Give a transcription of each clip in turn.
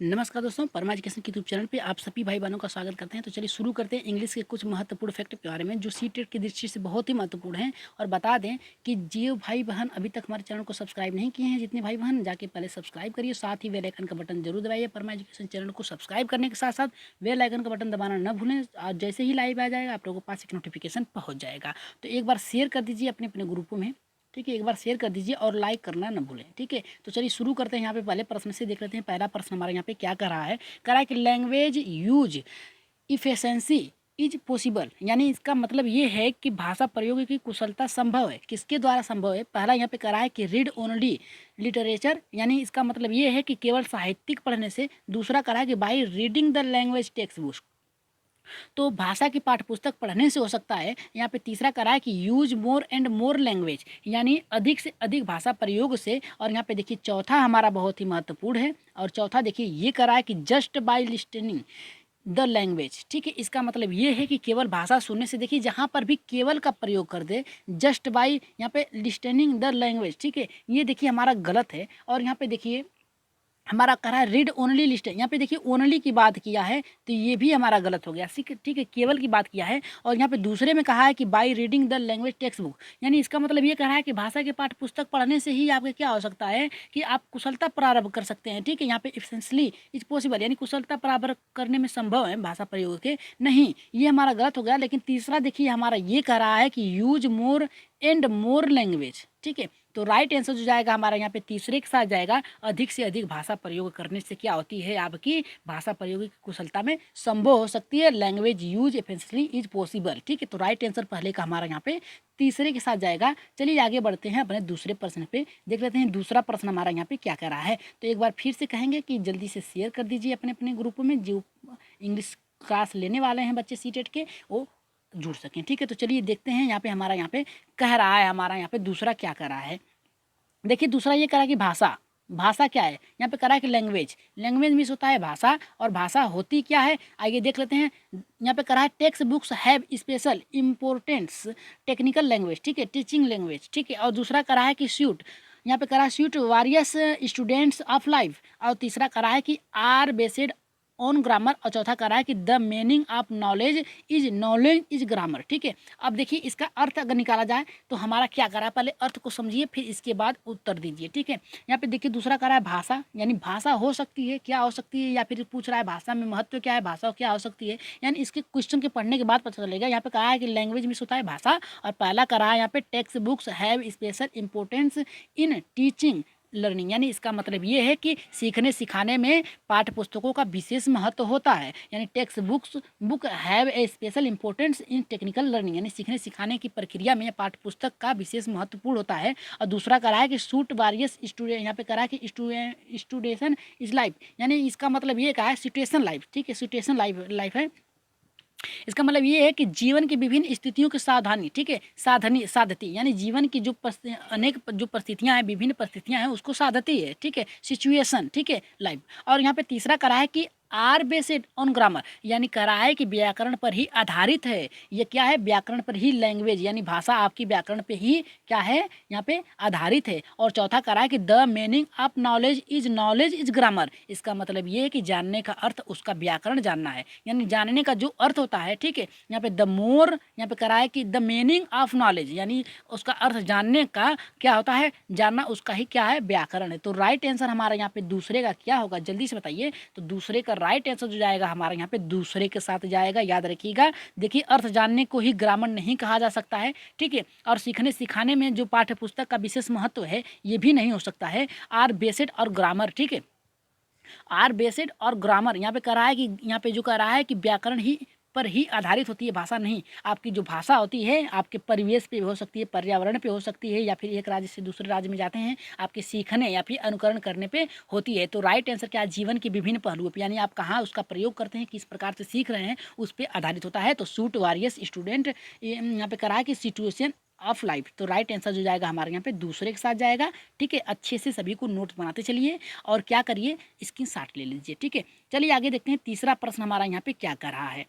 नमस्कार दोस्तों, परमा एजुकेशन के यूट्यूब चैनल पे आप सभी भाई बहनों का स्वागत करते हैं। तो चलिए शुरू करते हैं इंग्लिश के कुछ महत्वपूर्ण फैक्ट के बारे में जो सीटेट की दृष्टि से बहुत ही महत्वपूर्ण हैं। और बता दें कि जो भाई बहन अभी तक हमारे चैनल को सब्सक्राइब नहीं किए हैं, जितने भाई बहन जाके पहले सब्सक्राइब करिए, साथ ही बेल आइकन का बटन जरूर दबाइए। परमा एजुकेशन चैनल को सब्सक्राइब करने के साथ साथ बेल आइकन का बटन दबाना न भूलें। आज जैसे ही लाइव आ जाएगा आप लोगों के पास एक नोटिफिकेशन पहुँच जाएगा। तो एक बार शेयर कर दीजिए अपने अपने ग्रुपों में, ठीक है। एक बार शेयर कर दीजिए और लाइक करना न भूलें, ठीक है। तो चलिए शुरू करते हैं। यहाँ पे पहले प्रश्न से देख लेते हैं। पहला प्रश्न हमारा यहाँ पे क्या कर रहा है, कह रहा है कि language use efficiency is possible, यानी इसका मतलब ये है कि भाषा प्रयोग की कुशलता संभव है। किसके द्वारा संभव है? पहला यहाँ पे कह रहा है कि रीड ओनली लिटरेचर, यानी इसका मतलब ये है कि केवल साहित्यिक पढ़ने से। दूसरा कह रहा है कि by reading the language text book, तो भाषा की पाठ्यपुस्तक पढ़ने से हो सकता है। यहाँ पे तीसरा करा है कि use more and more language, यानी अधिक से अधिक भाषा प्रयोग से। और यहाँ पे देखिए चौथा हमारा बहुत ही महत्वपूर्ण है। और चौथा देखिए ये करा है कि just by listening the language, ठीक है। इसका मतलब ये है कि केवल भाषा सुनने से, देखिए जहाँ पर भी केवल का प्रयोग कर दे, जस्ट बाय यहाँ पे लिस्टनिंग द लैंग्वेज, ठीक है, ये देखिए हमारा गलत है। और यहाँ पे देखिए हमारा कह रहा है रीड ओनली लिस्ट, यहाँ पे देखिए ओनली की बात किया है तो ये भी हमारा गलत हो गया, ठीक है, केवल की बात किया है। और यहाँ पे दूसरे में कहा है कि by reading the language text book, यानी इसका मतलब ये कह रहा है कि भाषा के पाठ्य पुस्तक पढ़ने से ही आपके क्या हो सकता है कि आप कुशलता प्रारंभ कर सकते हैं, ठीक है। यहाँ पे एसेंशली इज पॉसिबल, यानी कुशलता प्रारंभ करने में संभव है भाषा प्रयोग के, नहीं, ये हमारा गलत हो गया। लेकिन तीसरा देखिए हमारा ये कह रहा है कि use more and more language, ठीक है। तो राइट आंसर जो जाएगा हमारा यहाँ पे तीसरे के साथ जाएगा, अधिक से अधिक भाषा प्रयोग करने से क्या होती है, आपकी भाषा प्रयोग की कुशलता में संभव हो सकती है। Language use efficiently is possible, ठीक है। तो राइट आंसर पहले का हमारा यहाँ पे तीसरे के साथ जाएगा। चलिए आगे बढ़ते हैं अपने दूसरे प्रश्न पे, देख लेते हैं दूसरा प्रश्न हमारा यहाँ पे क्या कर रहा है। तो एक बार फिर से कहेंगे कि जल्दी से शेयर कर दीजिए अपने अपने ग्रुप में, जो इंग्लिश क्लास लेने वाले हैं बच्चे सीटेट के, वो जुड़ सकें, ठीक है। तो चलिए देखते हैं यहाँ पे हमारा यहाँ पे कह रहा है, हमारा यहाँ पे दूसरा क्या कह रहा है। देखिए दूसरा ये कह रहा है कि भाषा, भाषा क्या है, यहाँ पे कह रहा है कि लैंग्वेज, लैंग्वेज मीन्स होता है भाषा। और भाषा होती क्या है, आइए देख लेते हैं। यहाँ पे कह रहा है text books have special importance technical language, ठीक है, टीचिंग लैंग्वेज, ठीक है। और दूसरा कह रहा है कि सूट, यहाँ पे कह रहा है suit warriors students of life. और तीसरा कह रहा है कि आर बेस्ड ऑन ग्रामर। और चौथा कह रहा है कि the meaning of knowledge is grammar, ठीक है। अब देखिए इसका अर्थ अगर निकाला जाए तो हमारा क्या कह रहा है, पहले अर्थ को समझिए फिर इसके बाद उत्तर दीजिए, ठीक है। यहाँ पे देखिए दूसरा कह रहा है भाषा, यानी भाषा हो सकती है, क्या हो सकती है, या फिर पूछ रहा है भाषा में महत्व क्या है, भाषा क्या हो सकती है, यानी इसके क्वेश्चन के पढ़ने के बाद पता चलेगा। यहाँ पे कहा है कि लैंग्वेज मीन्स होता है भाषा। और पहला कह रहा है यहाँ पे text books have special importance in teaching learning, यानी इसका मतलब ये है कि सीखने सिखाने में पाठ्य पुस्तकों का विशेष महत्व होता है। यानी text book have a special importance in technical learning, यानी सीखने सिखाने की प्रक्रिया में पाठ्य पुस्तक का विशेष महत्वपूर्ण होता है। और दूसरा कह रहा है कि सूट वारियस स्टूडेंट, यहाँ पे कह रहा है कि स्टूडेशन इज लाइफ, यानी इसका मतलब ये कहा है सिचुएशन लाइफ, ठीक है, सिचुएशन लाइफ है। इसका मतलब ये है कि जीवन की विभिन्न स्थितियों की सावधानी, ठीक है, साधती, यानी जीवन की जो अनेक जो परिस्थितियां हैं, विभिन्न परिस्थितियां हैं, उसको साधती है, ठीक है, सिचुएशन, ठीक है, लाइफ। और यहाँ पे तीसरा करा है कि आर बेस्ड ऑन ग्रामर, यानी कह रहा है कि व्याकरण पर ही आधारित है। ये क्या है, व्याकरण पर ही लैंग्वेज, यानी भाषा आपकी व्याकरण पे ही क्या है, यहाँ पे आधारित है। और चौथा कह रहा है कि the meaning of knowledge is grammar, इसका मतलब ये है कि जानने का अर्थ उसका व्याकरण जानना है, यानी जानने का जो अर्थ होता है, ठीक है। यहाँ पे द मोर, यहाँ पे कह रहा है कि द मीनिंग ऑफ नॉलेज, यानी उसका अर्थ जानने का क्या होता है, जानना उसका ही क्या है, व्याकरण है। तो राइट आंसर हमारा यहाँ पे दूसरे का क्या होगा, जल्दी से बताइए। तो दूसरे का राइट आंसर जो जाएगा हमारा यहाँ पे दूसरे के साथ जाएगा, याद रखिएगा। देखिए अर्थ जानने को ही ग्रामर नहीं कहा जा सकता है, ठीक है। और सीखने सिखाने में जो पाठ्य पुस्तक का विशेष महत्व है ये भी नहीं हो सकता है। आर बेस्ड और ग्रामर, ठीक है, आर बेस्ड और ग्रामर यहाँ पे कह रहा है कि यहाँ पे जो कह रहा है कि व्याकरण ही पर ही आधारित होती है, भाषा नहीं। आपकी जो भाषा होती है आपके परिवेश पे हो सकती है, पर्यावरण पे हो सकती है, या फिर एक राज्य से दूसरे राज्य में जाते हैं आपके सीखने या फिर अनुकरण करने पे होती है। तो राइट आंसर क्या है, जीवन के विभिन्न पहलुओं पे, यानी आप कहाँ उसका प्रयोग करते हैं, किस प्रकार से सीख रहे हैं, उस पर आधारित होता है। तो सूट वारियस स्टूडेंट यहाँ पे कह रहा है कि सिचुएशन ऑफ लाइफ। तो राइट आंसर जो जाएगा हमारे यहाँ पे दूसरे के साथ जाएगा, ठीक है। अच्छे से सभी को नोट बनाते चलिए और क्या करिए, स्क्रीनशॉट ले लीजिए, ठीक है। चलिए आगे देखते हैं तीसरा प्रश्न हमारा यहाँ पे क्या कर रहा है।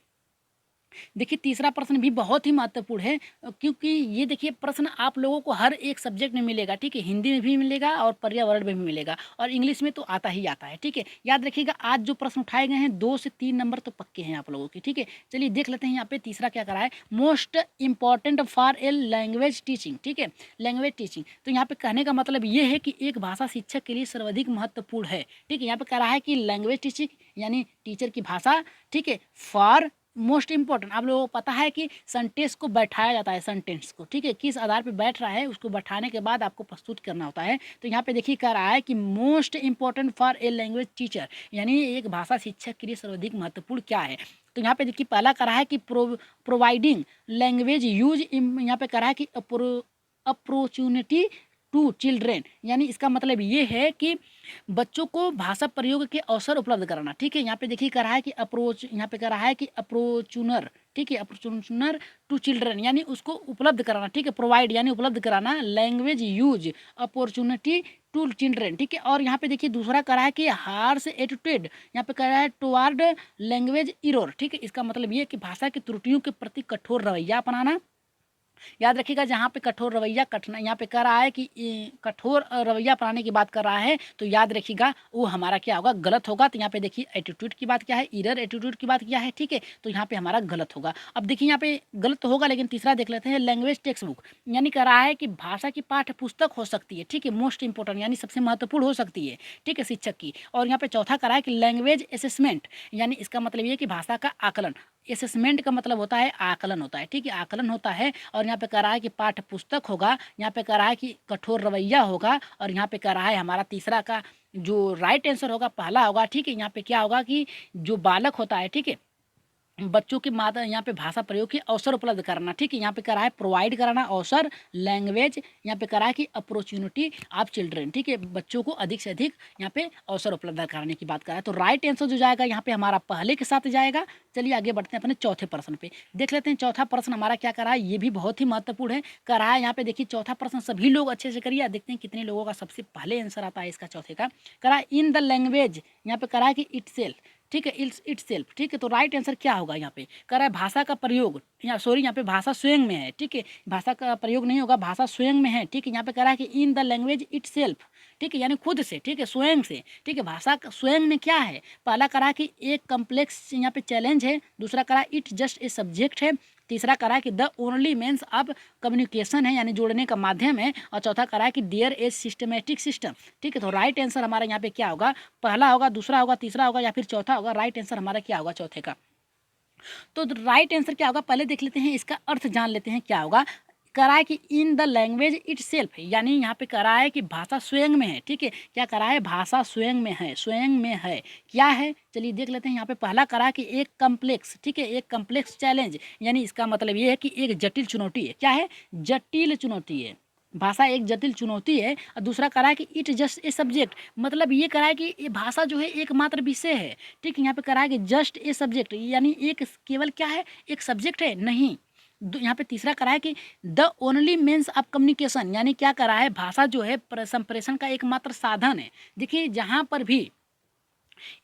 देखिए तीसरा प्रश्न भी बहुत ही महत्वपूर्ण है, क्योंकि ये देखिए प्रश्न आप लोगों को हर एक सब्जेक्ट में मिलेगा, ठीक है, हिंदी में भी मिलेगा और पर्यावरण में भी मिलेगा और इंग्लिश में तो आता ही आता है, ठीक है। याद रखिएगा आज जो प्रश्न उठाए गए हैं 2 से 3 नंबर तो पक्के हैं आप लोगों के, ठीक है। चलिए देख लेते हैं यहाँ पे तीसरा क्या करा है, most important for a language teaching, ठीक है, लैंग्वेज टीचिंग। तो यहाँ पे कहने का मतलब ये है कि एक भाषा शिक्षक के लिए सर्वाधिक महत्वपूर्ण है, ठीक है। यहाँ पे कह रहा है कि लैंग्वेज टीचिंग यानी टीचर की भाषा, ठीक है, फॉर मोस्ट इंपॉर्टेंट। आप लोगों को पता है कि सेंटेंस को बैठाया जाता है, सेंटेंस को, ठीक है, किस आधार पे बैठ रहा है उसको बैठाने के बाद आपको प्रस्तुत करना होता है। तो यहाँ पे देखिए कह रहा है कि most important for a language teacher, यानी एक भाषा शिक्षक के लिए सर्वाधिक महत्वपूर्ण क्या है। तो यहाँ पे देखिए पहला कह रहा है कि प्रोवाइडिंग लैंग्वेज यूज, यहाँ पे कह रहा है कि अपॉर्चुनिटी टू चिल्ड्रेन, यानी इसका मतलब ये है कि बच्चों को भाषा प्रयोग के अवसर उपलब्ध कराना, ठीक है। यहाँ पे देखिए कह रहा है कि यहाँ पे कह रहा है कि अप्रोचुनर, ठीक है, अप्रोचुनर टू चिल्ड्रन, यानी उसको उपलब्ध कराना, ठीक है, प्रोवाइड यानी उपलब्ध कराना, language use opportunity to children, ठीक है। और यहाँ पे देखिए दूसरा कह रहा है कि हार्श एटीट्यूड, यहाँ पे कह रहा है टुवार्ड लैंग्वेज इरोर, ठीक है। इसका मतलब ये है कि भाषा की त्रुटियों के प्रति कठोर रवैया अपनाना। याद रखिएगा जहाँ पे कठोर रवैया कठिन, यहाँ पे कह रहा है कि कठोर रवैया अपनाने की बात कर रहा है, तो याद रखिएगा वो हमारा क्या होगा, गलत होगा। तो यहाँ पे देखिए एटीट्यूड की बात क्या है, इरर एटीट्यूड की बात क्या है, ठीक है, तो यहाँ पे हमारा गलत होगा। अब देखिए यहाँ पे गलत तो होगा, लेकिन तीसरा देख लेते हैं, लैंग्वेज टेक्स्ट बुक, यानी कह रहा है कि भाषा की पाठ्य पुस्तक हो सकती है, ठीक है, मोस्ट इंपॉर्टेंट यानी सबसे महत्वपूर्ण हो सकती है, ठीक है, शिक्षक की। और यहाँ पे चौथा कह रहा है कि लैंग्वेज असेसमेंट, यानी इसका मतलब ये कि भाषा का आकलन, असेसमेंट का मतलब होता है आकलन होता है, ठीक है, आकलन होता है। और यहाँ पे कह रहा है कि पाठ्य पुस्तक होगा, यहाँ पे कह रहा है कि कठोर रवैया होगा, और यहाँ पे कह रहा है हमारा तीसरा का जो राइट आंसर होगा पहला होगा, ठीक है। यहाँ पे क्या होगा कि जो बालक होता है, ठीक है, बच्चों की माता, यहाँ पे भाषा प्रयोग के अवसर उपलब्ध कराना, ठीक है, यहाँ पे कह रहा है प्रोवाइड कराना अवसर, लैंग्वेज, यहाँ पे कह रहा है कि अपॉर्चुनिटी ऑफ चिल्ड्रन, ठीक है, बच्चों को अधिक से अधिक यहाँ पे अवसर उपलब्ध कराने की बात कर रहा है। तो राइट आंसर जो जाएगा यहाँ पे हमारा पहले के साथ जाएगा। चलिए आगे बढ़ते हैं अपने चौथे प्रश्न पे, देख लेते हैं चौथा प्रश्न हमारा क्या कर रहा है, ये भी बहुत ही महत्वपूर्ण है। कह रहा है यहाँ पे देखिए चौथा प्रश्न सभी लोग अच्छे से करिए, देखते हैं कितने लोगों का सबसे पहले आंसर आता है इसका चौथे का। कह रहा है इन द लैंग्वेज, यहाँ पे कह रहा है कि इटसेल्फ, ठीक है, इट्स सेल्फ, ठीक है। तो राइट आंसर क्या होगा, यहाँ पे कह रहा है भाषा का प्रयोग, यहाँ पे भाषा स्वयं में है, ठीक है, भाषा का प्रयोग नहीं होगा, भाषा स्वयं में है, ठीक है। यहाँ पे कह रहा है कि in the language it self, ठीक है, यानी खुद से, ठीक है, स्वयं से, ठीक है, भाषा स्वयं में क्या है। पहला कह रहा है कि एक कम्प्लेक्स यहाँ पे चैलेंज है, दूसरा कह रहा है इट जस्ट ए सब्जेक्ट है, तीसरा कह रहा है कि the only means of communication है, यानी जोड़ने का माध्यम है, और चौथा कह रहा है कि देयर इज सिस्टमेटिक सिस्टम, ठीक है। तो राइट आंसर हमारा यहाँ पे क्या होगा, पहला होगा, दूसरा होगा, तीसरा होगा या फिर चौथा होगा। राइट आंसर हमारा क्या होगा चौथे का। तो राइट आंसर क्या होगा, पहले देख लेते हैं इसका अर्थ जान लेते हैं क्या होगा। कह रहा है कि in the language it self, यानी यहाँ पे कह रहा है कि भाषा स्वयं में है, ठीक है, क्या कह रहा है, भाषा स्वयं में है, स्वयं में है, क्या है, चलिए देख लेते हैं। यहाँ पे पहला कह रहा है कि एक कम्प्लेक्स, ठीक है, एक कम्प्लेक्स चैलेंज, यानी इसका मतलब ये है कि एक जटिल चुनौती है, क्या है, जटिल चुनौती है, भाषा एक जटिल चुनौती है। और दूसरा कह रहा है कि इट जस्ट ए सब्जेक्ट, मतलब ये कह रहा है कि ये भाषा जो है एकमात्र विषय है, ठीक है। यहाँ पे कह रहा है कि जस्ट ए सब्जेक्ट, यानी एक केवल क्या है, एक सब्जेक्ट है, नहीं। यहाँ पे तीसरा करा है कि the only means of communication, यानी क्या करा है, भाषा जो है संप्रेषण का एकमात्र साधन है। देखिए जहाँ पर भी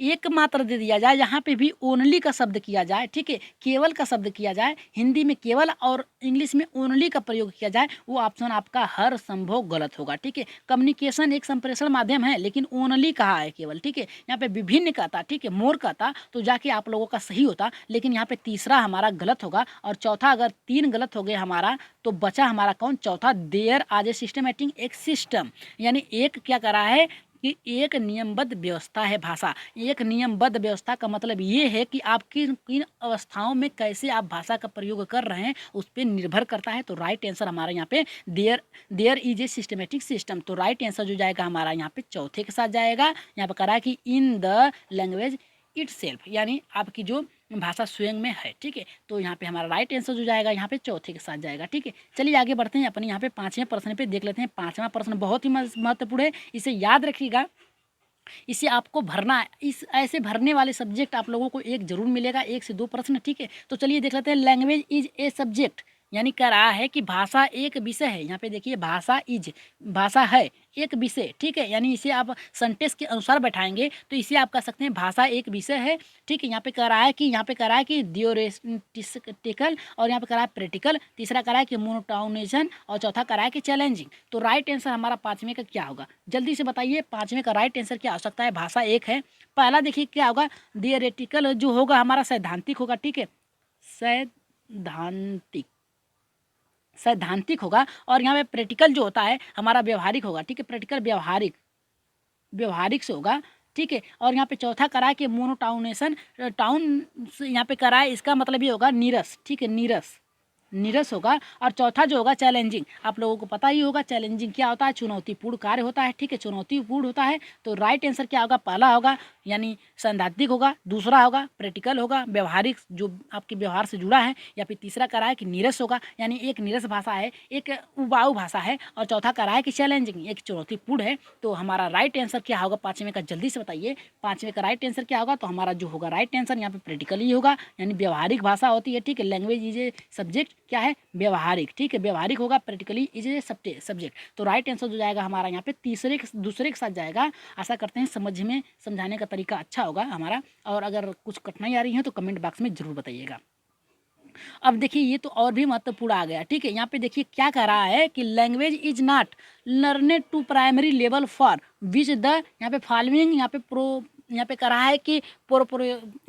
एकमात्र दे दिया जाए, यहाँ पे भी ओनली का शब्द किया जाए, ठीक है, केवल का शब्द किया जाए, हिंदी में केवल और इंग्लिश में ओनली का प्रयोग किया जाए, वो ऑप्शन आपका हर संभव गलत होगा, ठीक है। कम्युनिकेशन एक संप्रेषण माध्यम है, लेकिन ओनली कहा है केवल, ठीक है। यहाँ पे विभिन्न का था, ठीक है, मोर का था, तो जाके आप लोगों का सही होता, लेकिन यहाँ पे तीसरा हमारा गलत होगा। और चौथा, अगर 3 गलत हो गए हमारा, तो बचा हमारा कौन, चौथा, देयर आज ए सिस्टमेटिक एक सिस्टम, यानी एक क्या करा है कि एक नियमबद्ध व्यवस्था है भाषा। एक नियमबद्ध व्यवस्था का मतलब ये है कि आप किन किन अवस्थाओं में कैसे आप भाषा का प्रयोग कर रहे हैं उस पर निर्भर करता है। तो राइट आंसर हमारा यहाँ पे there is a systematic system. तो राइट आंसर जो जाएगा हमारा यहाँ पे चौथे के साथ जाएगा। यहाँ पे कह रहा है कि in the language it self, यानी आपकी जो भाषा स्वयं में है, ठीक है। तो यहाँ पे हमारा राइट आंसर जो जाएगा यहाँ पे चौथे के साथ जाएगा, ठीक है। चलिए आगे बढ़ते हैं अपने यहाँ पे 5वें प्रश्न पे देख लेते हैं। 5वां प्रश्न बहुत ही महत्वपूर्ण है, इसे याद रखिएगा, इसे आपको भरना है। इस ऐसे भरने वाले सब्जेक्ट आप लोगों को एक जरूर मिलेगा, 1 से 2 प्रश्न, ठीक है। तो चलिए देख लेते हैं, लैंग्वेज इज ए सब्जेक्ट, यानी कह रहा है कि भाषा एक विषय है। यहाँ पे देखिए भाषा इज, भाषा है एक विषय, ठीक है। यानी इसे आप सेंटेंस के अनुसार बैठाएंगे तो इसे आप कह सकते हैं भाषा एक विषय है, ठीक है। यहाँ पे कह रहा है कि थियोरेटिकल, और यहाँ पे कह रहा है प्रैक्टिकल, तीसरा कह रहा है कि मोनोटाउनेशन, और चौथा कह रहा है कि चैलेंजिंग। तो राइट आंसर हमारा पाँचवें का क्या होगा, जल्दी से बताइए। पाँचवें का राइट आंसर क्या हो सकता है, भाषा एक है। पहला देखिए क्या होगा, थियोरेटिकल जो होगा हमारा सैद्धांतिक होगा, ठीक है, सैद्धांतिक, सैद्धांतिक होगा। और यहाँ पे प्रैक्टिकल जो होता है हमारा व्यवहारिक होगा, ठीक है, प्रैक्टिकल व्यवहारिक, व्यवहारिक से होगा, ठीक है। और यहाँ पे चौथा करा है कि मोनोटाउनेशन, टाउन यहाँ पे करा है, इसका मतलब ये होगा नीरस, ठीक है, नीरस, नीरस होगा। और चौथा जो होगा चैलेंजिंग, आप लोगों को पता ही होगा चैलेंजिंग क्या होता है, चुनौतीपूर्ण कार्य होता है, ठीक है, चुनौतीपूर्ण होता है। तो राइट आंसर क्या होगा, पहला होगा यानी सैद्धांतिक होगा, दूसरा होगा प्रैक्टिकल होगा, व्यवहारिक जो आपके व्यवहार से जुड़ा है, या फिर तीसरा करा है कि नीरस होगा, यानी एक नीरस भाषा है, एक उबाऊ भाषा है, और चौथा करा है कि चैलेंजिंग, एक चुनौतीपूर्ण है। तो हमारा राइट आंसर क्या होगा पाँचवें का, जल्दी से बताइए। पाँचवें का राइट आंसर क्या होगा, तो हमारा जो होगा राइट आंसर यहाँ पे प्रैक्टिकल ही होगा, यानी व्यवहारिक भाषा होती है, ठीक है। लैंग्वेज इज ए सब्जेक्ट क्या है, व्यवहारिक, ठीक है, व्यवहारिक होगा, प्रैक्टिकली इज ए सब्जेक्ट। तो राइट आंसर जो जाएगा हमारा यहाँ पे दूसरे के साथ जाएगा। आशा करते हैं समझाने का तरीका अच्छा होगा हमारा, और अगर कुछ कठिनाई आ रही है तो कमेंट बॉक्स में जरूर बताइएगा। अब देखिए ये तो और भी महत्वपूर्ण आ गया, ठीक है। यहाँ पे देखिए क्या कह रहा है कि language is not learned to primary level for which the, यहाँ पे फॉलोइंग, यहाँ पे कह रहा है कि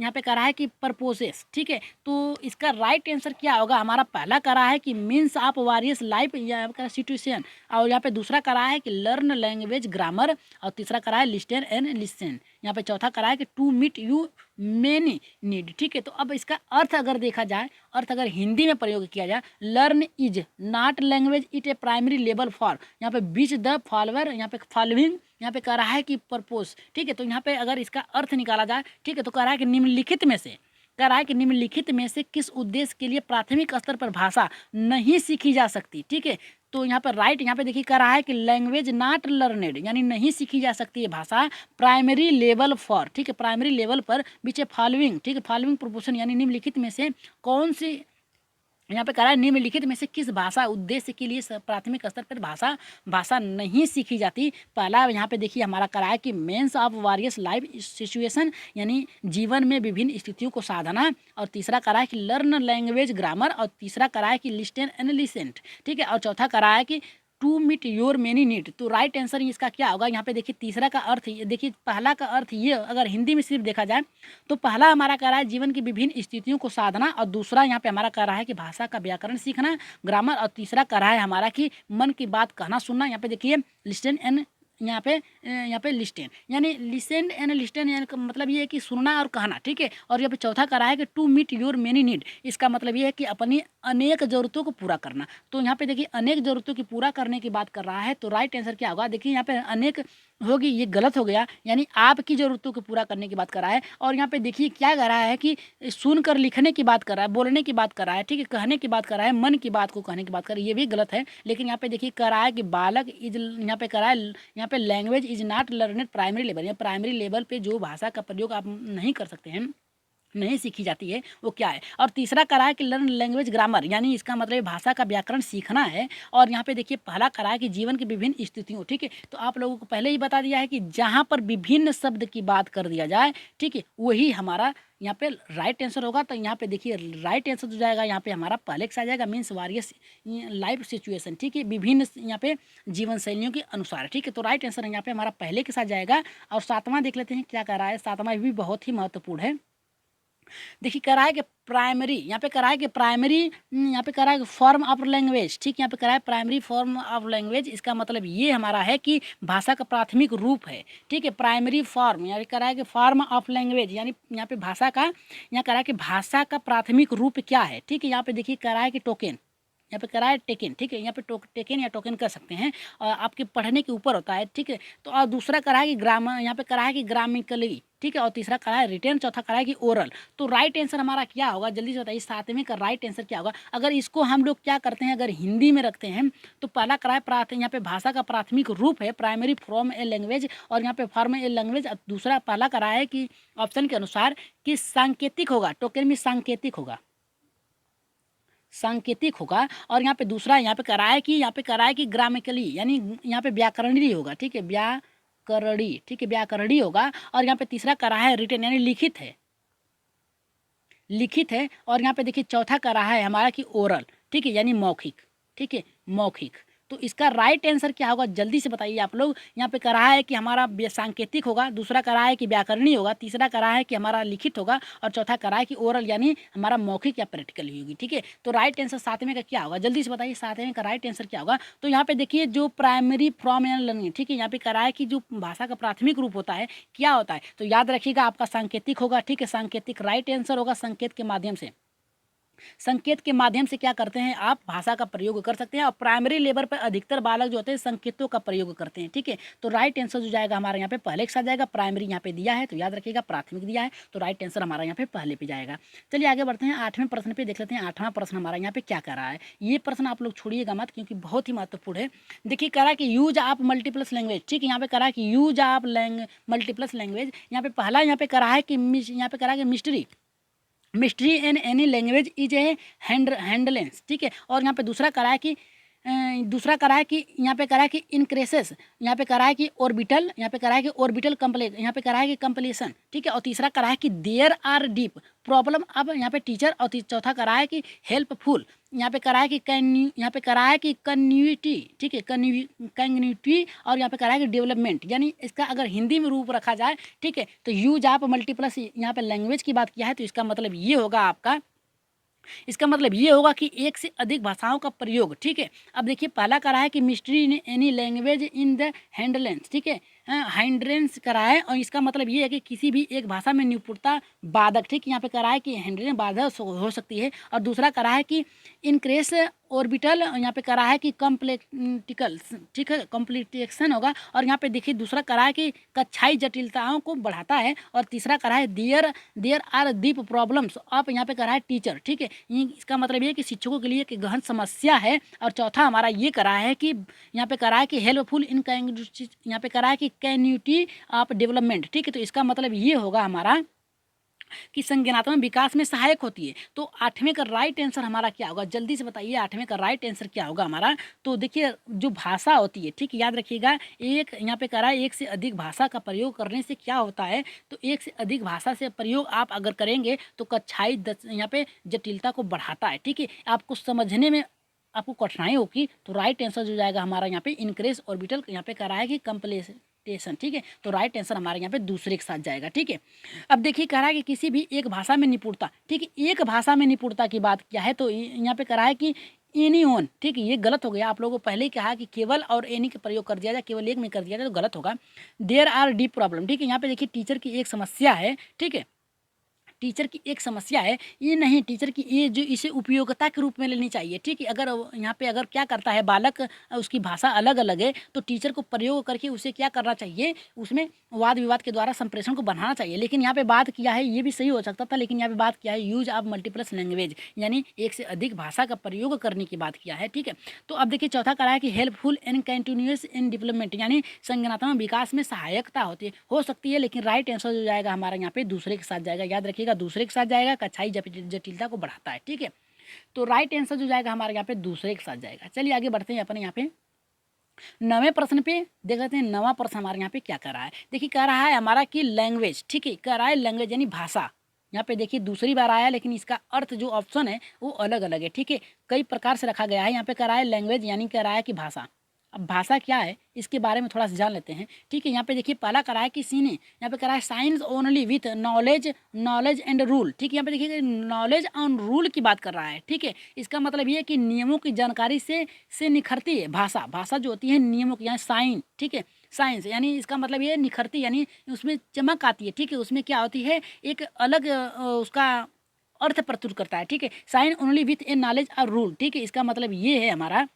यहाँ पे कह रहा है कि परपोसेस, ठीक है। तो इसका राइट आंसर क्या होगा, हमारा पहला कह रहा है कि मीन्स ऑफ वारियस लाइफ या सिचुएशन, और यहाँ पे दूसरा कह रहा है कि लर्न लैंग्वेज ग्रामर, और तीसरा कह रहा है लिस्टन एंड लिसन, यहाँ पे चौथा कह रहा है कि to meet you many need, ठीक है। तो अब इसका अर्थ अगर देखा जाए, अर्थ अगर हिंदी में प्रयोग किया जाए, learn is not language it A primary level for, यहाँ पे बीच द फॉलोअर, यहाँ पे फॉलोइंग, यहाँ पे कह रहा है कि पर्पोज, ठीक है। तो यहाँ पे अगर इसका अर्थ निकाला जाए, ठीक है, तो कह रहा है कि निम्नलिखित में से, कह रहा है कि निम्नलिखित में से किस उद्देश्य के लिए प्राथमिक स्तर पर भाषा नहीं सीखी जा सकती, ठीक है। तो यहाँ पर राइट, यहाँ पे देखिए कह रहा है कि लैंग्वेज नॉट लर्नेड, यानी नहीं सीखी जा सकती है भाषा प्राइमरी लेवल फॉर, ठीक है, प्राइमरी लेवल पर बीच फॉलोइंग, ठीक है, फॉलोइंग प्रोपोर्शन, यानी निम्नलिखित में से कौन सी, यहाँ पे कह रहा है निम्नलिखित में से किस भाषा उद्देश्य के लिए प्राथमिक स्तर पर भाषा नहीं सीखी जाती। पहला यहाँ पे देखिए हमारा कह रहा है कि means of various life situation, यानी जीवन में विभिन्न स्थितियों को साधना, और तीसरा कह रहा है कि लर्न लैंग्वेज ग्रामर, और तीसरा कह रहा है कि लिस्टन एंड लिसेंट, ठीक है, और चौथा कह रहा है कि to meet your many need. तो राइट आंसर इसका क्या होगा, यहाँ पे देखिए तीसरा का अर्थ, देखिए पहला का अर्थ ये अगर हिंदी में सिर्फ देखा जाए तो पहला हमारा कह रहा है जीवन की विभिन्न स्थितियों को साधना, और दूसरा यहाँ पे हमारा कह रहा है कि भाषा का व्याकरण सीखना, ग्रामर, और तीसरा कह रहा है हमारा कि मन की बात कहना सुनना। यहाँ पे देखिए लिस्टन एंड, यहाँ पे लिस्टन, यानी लिसन एंड लिस्टन, यानी का मतलब ये है कि सुनना और कहना, ठीक है। और यहाँ पे चौथा कह रहा है कि to meet your many need, इसका मतलब ये है कि अपनी अनेक ज़रूरतों को पूरा करना। तो यहाँ पे देखिए अनेक ज़रूरतों की पूरा करने की बात कर रहा है, तो राइट आंसर क्या होगा, देखिए यहाँ पे अनेक होगी, ये गलत हो गया, यानी आपकी ज़रूरतों को पूरा करने की बात कर रहा है। और यहाँ पे देखिए क्या कर रहा है कि सुनकर लिखने की बात कर रहा है, बोलने की बात कर रहा है, ठीक है, कहने की बात कर रहा है, मन की बात को कहने की बात कर रहा है, ये भी गलत है। लेकिन यहाँ पे देखिए कह रहा है कि बालक इज, यहाँ पे कह रहा है, यहाँ पे language is not learned primary level, या प्राइमरी लेवल पे जो भाषा का प्रयोग आप नहीं कर सकते हैं, नहीं सीखी जाती है, वो क्या है। और तीसरा करा है कि लर्न लैंग्वेज ग्रामर, यानी इसका मतलब भाषा का व्याकरण सीखना है। और यहाँ पे देखिए पहला करा है कि जीवन की विभिन्न स्थितियों, ठीक है। तो आप लोगों को पहले ही बता दिया है कि जहाँ पर विभिन्न शब्द की बात कर दिया जाए, ठीक है, वही हमारा यहाँ पे राइट आंसर होगा। तो यहाँ पे देखिए राइट आंसर जो जाएगा यहाँ पे हमारा पहले के साथ जाएगा, मीन्स वारियस लाइफ सिचुएशन, ठीक है, विभिन्न यहाँ पे जीवन शैलियों के अनुसार, ठीक है। तो राइट आंसर यहाँ पे हमारा पहले के साथ जाएगा। और सातवां देख लेते हैं क्या कह रहा है, सातवां भी बहुत ही महत्वपूर्ण है। देखिए कह रहा है कि प्राइमरी, यहाँ पे कह रहा है कि प्राइमरी, यहाँ पे कह रहा है कि फॉर्म ऑफ लैंग्वेज, ठीक, यहाँ पे कह रहा है प्राइमरी फॉर्म ऑफ लैंग्वेज, इसका मतलब ये हमारा है कि भाषा का प्राथमिक रूप है, ठीक है। प्राइमरी फॉर्म यानी कह रहा है कि फॉर्म ऑफ लैंग्वेज, यानी यहाँ पे भाषा का, यहाँ कह रहा है कि भाषा का प्राथमिक रूप क्या है, ठीक है। यहाँ पे देखिए कह रहा है कि टोकन, यहाँ पे कह रहा है टेकन, ठीक है, यहाँ पे टेकन या टोकन कर सकते हैं, और आपके पढ़ने के ऊपर होता है, ठीक है। तो और दूसरा कह रहा है कि ग्रामर, यहाँ पे कह रहा है कि ग्रामिकली, ठीक है, और तीसरा कह रहा है रिटेन, चौथा कह रहा है कि ओरल। तो राइट आंसर हमारा क्या होगा, जल्दी से बताइए, सातवें का राइट आंसर क्या होगा। अगर इसको हम लोग क्या करते हैं, अगर हिंदी में रखते हैं तो पहला कह रहा है यहाँ पे भाषा का प्राथमिक रूप है प्राइमरी फ्रॉम ए लैंग्वेज, और यहाँ पे फॉर्म ए लैंग्वेज। दूसरा पहला कह रहा है कि ऑप्शन के अनुसार कि सांकेतिक होगा, टोकन में सांकेतिक होगा, सांकेतिक होगा। और यहाँ पे दूसरा यहाँ पे करा है कि ग्रामेटिकली यानी यहाँ पे व्याकरणीय होगा, ठीक है, व्याकरणी, ठीक है, व्याकरणी होगा। और यहाँ पे तीसरा करा है रिटन यानी लिखित है, लिखित है। और यहाँ पे देखिए चौथा करा है हमारा कि ओरल, ठीक है, यानी मौखिक, ठीक है, मौखिक। तो इसका राइट आंसर क्या होगा जल्दी से बताइए आप लोग। यहाँ पे करा है कि हमारा सांकेतिक होगा, दूसरा करा है कि व्याकरणीय होगा, तीसरा करा है कि हमारा लिखित होगा, और चौथा करा है कि ओरल यानी हमारा मौखिक या प्रैक्टिकली होगी, ठीक है। तो राइट आंसर सातवें का क्या होगा जल्दी से बताइए, सातवें का राइट आंसर क्या होगा। तो यहाँ पे देखिए जो प्राइमरी फॉर्म या लर्निंग, ठीक है, यहाँ पे करा है कि जो भाषा का प्राथमिक रूप होता है क्या होता है, तो याद रखिएगा आपका सांकेतिक होगा, ठीक है, सांकेतिक राइट आंसर होगा। संकेत के माध्यम से, संकेत के माध्यम से क्या करते हैं आप भाषा का प्रयोग कर सकते हैं। और प्राइमरी लेवल पर अधिकतर बालक जो होते हैं संकेतों का प्रयोग करते हैं, ठीक है। तो राइट आंसर जो जाएगा हमारे यहाँ पे पहले के साथ जाएगा। प्राइमरी यहाँ पे दिया है तो याद रखिएगा, प्राथमिक दिया है तो राइट आंसर हमारा यहाँ पे पहले पे जाएगा। चलिए आगे बढ़ते हैं, आठवें प्रश्न पे देख लेते हैं। आठवां प्रश्न हमारा यहाँ पे क्या कर रहा है, ये प्रश्न आप लोग छोड़िएगा मत क्योंकि बहुत ही महत्वपूर्ण है। देखिए करा कि यूज ऑफ मल्टीप्लस लैंग्वेज, ठीक है, यहाँ पे करा कि यूज ऑफ मल्टीप्लस लैंग्वेज। यहाँ पे पहला यहाँ पे करा है कि यहाँ पे करा कि mystery in any language is a hindrance, ठीक है। और यहाँ पे दूसरा करा है कि यहाँ पे करा है कि इनक्रेसेस, यहाँ पे करा है कि ऑर्बिटल, यहाँ पे करा है कि ऑर्बिटल कम्प्लेक्स, यहाँ पे करा है कि कंप्लीशन, ठीक है। और तीसरा करा है कि देयर आर डीप प्रॉब्लम। अब यहाँ पे टीचर, और चौथा करा है कि हेल्पफुल, यहाँ पे करा है कि यहाँ पे करा है कि कन्यूटी, ठीक है, कन्यूटी। और यहाँ पे करा है कि डेवलपमेंट, यानी इसका अगर हिंदी में रूप रखा जाए, ठीक है, तो यूज ऑफ मल्टीप्लस यहाँ पे लैंग्वेज की बात किया है तो इसका मतलब ये होगा आपका, इसका मतलब ये होगा कि एक से अधिक भाषाओं का प्रयोग, ठीक है। अब देखिए पहला करा है कि mystery in any language in the hindrance, ठीक है, हैंड्रेंस करा है। और इसका मतलब ये है कि किसी भी एक भाषा में निपुणता बाधक, ठीक, यहाँ पे करा है कि हैंड्रेन बाधक हो सकती है। और दूसरा करा है कि इनक्रेस ऑर्बिटल, यहाँ पे करा है कि कॉम्प्लेक्टिकल, ठीक है, कॉम्प्लिकेशन होगा। और यहाँ पे देखिए दूसरा करा है कि कक्षाई जटिलताओं को बढ़ाता है। और तीसरा करा है there are deep problems of, यहाँ पे करा है टीचर, ठीक है, इसका मतलब ये है कि शिक्षकों के लिए एक गहन समस्या है। और चौथा हमारा ये करा है कि यहाँ पे करा है कि हेल्पफुल इन, यहाँ पे करा है कि कैन्यूटी ऑफ डेवलपमेंट, ठीक है। तो इसका मतलब ये होगा हमारा कि संज्ञानात्मक विकास में सहायक होती है। तो आठवें का राइट आंसर हमारा क्या होगा जल्दी से बताइए, आठवें का राइट आंसर क्या होगा हमारा। तो देखिए जो भाषा होती है, ठीक, याद रखिएगा, एक यहाँ पे करा है एक से अधिक भाषा का प्रयोग करने से क्या होता है, तो एक से अधिक भाषा से प्रयोग आप अगर करेंगे तो कक्षाई यहाँ पे जटिलता को बढ़ाता है, ठीक है, आपको समझने में आपको कठिनाई होगी। तो राइट आंसर जो जाएगा हमारा यहाँ पे इनक्रेस ऑर्बिटल, यहाँ पे करा है कि कंप्लेशन, ठीक है। तो राइट आंसर हमारे यहाँ पे दूसरे के साथ जाएगा, ठीक है। अब देखिए करा है कि किसी भी एक भाषा में निपुणता, ठीक है, एक भाषा में निपुणता की बात किया है तो यहाँ पे करा है कि एनी ओन, ठीक है, ये गलत हो गया। आप लोगों को पहले ही कहा कि केवल और एनी का प्रयोग कर दिया जाए, केवल एक में कर दिया जाए तो गलत होगा। देयर आर डीप प्रॉब्लम, ठीक है, यहाँ पे देखिए टीचर की एक समस्या है, ठीक है, टीचर की एक समस्या है, ये नहीं टीचर की ये जो इसे उपयोगिता के रूप में लेनी चाहिए, ठीक है। अगर यहाँ पे अगर क्या करता है बालक, उसकी भाषा अलग अलग है तो टीचर को प्रयोग करके उसे क्या करना चाहिए, उसमें वाद विवाद के द्वारा संप्रेषण को बढ़ाना चाहिए। लेकिन यहाँ पे बात किया है, ये भी सही हो सकता था, लेकिन यहाँ पे बात किया है यूज ऑफ मल्टीप्लस लैंग्वेज, यानी एक से अधिक भाषा का प्रयोग करने की बात किया है, ठीक है। तो अब देखिए चौथा करा है कि helpful and continuous in development, यानी संज्ञानात्मक विकास में सहायकता होती है, हो सकती है। लेकिन राइट आंसर जो जाएगा हमारा यहाँ पे दूसरे के साथ जाएगा, याद रखिएगा दूसरे के साथ जाएगा, कक्षाई जटिलता को बढ़ाता है, ठीक है। तो राइट आंसर जो जाएगा हमारे यहाँ पे दूसरे के साथ जाएगा। चलिए आगे बढ़ते हैं अपने यहाँ पे नवे प्रश्न पे देख लेते हैं। नवा प्रश्न हमारे यहाँ पे क्या कर रहा है, देखिए कह रहा है हमारा कि लैंग्वेज, ठीक है, कह रहा है लैंग्वेज यानी भाषा। यहाँ पे देखिए दूसरी बार आया लेकिन इसका अर्थ जो ऑप्शन है वो अलग अलग है, ठीक है, कई प्रकार से रखा गया है। यहाँ पे कह रहा है लैंग्वेज यानी कह रहा है कि भाषा। अब भाषा क्या है इसके बारे में थोड़ा सा जान लेते हैं, ठीक है। यहाँ पे देखिए पहला करा है कि सीने, यहाँ पे करा है science only with knowledge and rule, ठीक है। यहाँ पे देखिए नॉलेज एंड रूल की बात कर रहा है, ठीक है। इसका मतलब ये है कि नियमों की जानकारी से निखरती है भाषा। भाषा जो होती है नियमों की, यहाँ साइन, ठीक है, साइंस यानी इसका मतलब ये निखरती यानी उसमें चमक आती है, ठीक है, उसमें क्या होती है एक अलग उसका अर्थ प्रस्तुत करता है, ठीक है। Sign only with a knowledge और रूल, ठीक है, इसका मतलब ये है हमारा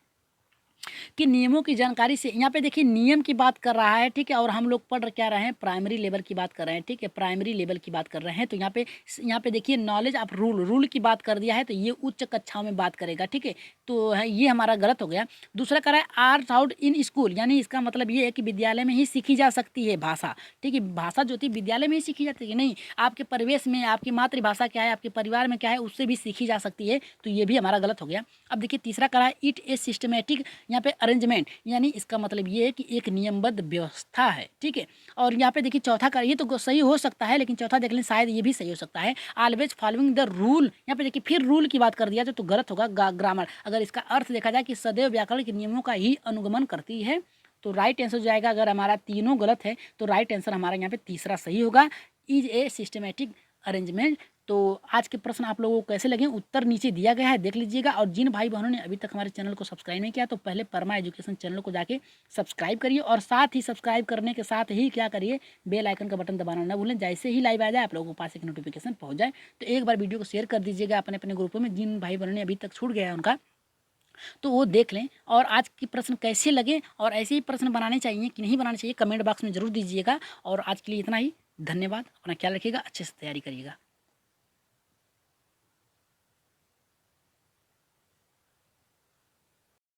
कि नियमों की जानकारी से यहाँ पे देखिए नियम की बात कर रहा है, ठीक है, और हम लोग पढ़ क्या रहे हैं, प्राइमरी लेवल की बात कर रहे हैं, ठीक है, प्राइमरी लेवल की बात कर रहे हैं। तो यहाँ पे देखिए नॉलेज ऑफ रूल की बात कर दिया है, तो ये उच्च कक्षाओं में बात करेगा, ठीक है। तो ये हमारा गलत हो गया। दूसरा कह रहा है आर आउट इन स्कूल, यानी इसका मतलब ये है कि विद्यालय में ही सीखी जा सकती है भाषा, ठीक है। भाषा जो थी विद्यालय में ही सीखी जाती है, नहीं आपके परिवेश में आपकी मातृभाषा क्या है, आपके परिवार में क्या है, उससे भी सीखी जा सकती है। तो ये भी हमारा गलत हो गया। अब देखिए तीसरा कह रहा है इट ए सिस्टमेटिक, यहाँ पे अरेंजमेंट, यानी इसका मतलब ये है कि एक नियमबद्ध व्यवस्था है, ठीक है। और यहाँ पे देखिए चौथा का ये तो सही हो सकता है, लेकिन चौथा देख लें शायद ये भी सही हो सकता है, ऑलवेज फॉलोइंग द रूल। यहाँ पे देखिए फिर रूल की बात कर दिया तो गलत होगा ग्रामर। अगर इसका अर्थ देखा जाए कि सदैव व्याकरण के नियमों का ही अनुगमन करती है, तो राइट आंसर हो जाएगा। अगर हमारा तीनों गलत है तो राइट आंसर हमारा यहाँ पे तीसरा सही होगा, इज ए सिस्टमेटिक अरेंजमेंट। तो आज के प्रश्न आप लोगों को कैसे लगे, उत्तर नीचे दिया गया है, देख लीजिएगा। और जिन भाई बहनों ने अभी तक हमारे चैनल को सब्सक्राइब नहीं किया तो पहले परमा एजुकेशन चैनल को जाके सब्सक्राइब करिए, और साथ ही सब्सक्राइब करने के साथ ही क्या करिए, बेल आइकन का बटन दबाना ना भूलें। जैसे ही लाइव आ जाए आप लोगों के पास एक नोटिफिकेशन पहुँच जाए। तो एक बार वीडियो को शेयर कर दीजिएगा अपने अपने ग्रुपों में, जिन भाई बहनों ने अभी तक छूट गया है उनका, तो वो देख लें। और आज के प्रश्न कैसे लगे और ऐसे ही प्रश्न बनाने चाहिए कि नहीं बनाने चाहिए, कमेंट बॉक्स में ज़रूर दीजिएगा। और आज के लिए इतना ही, धन्यवाद। अपना ख्याल रखिएगा, अच्छे से तैयारी करिएगा।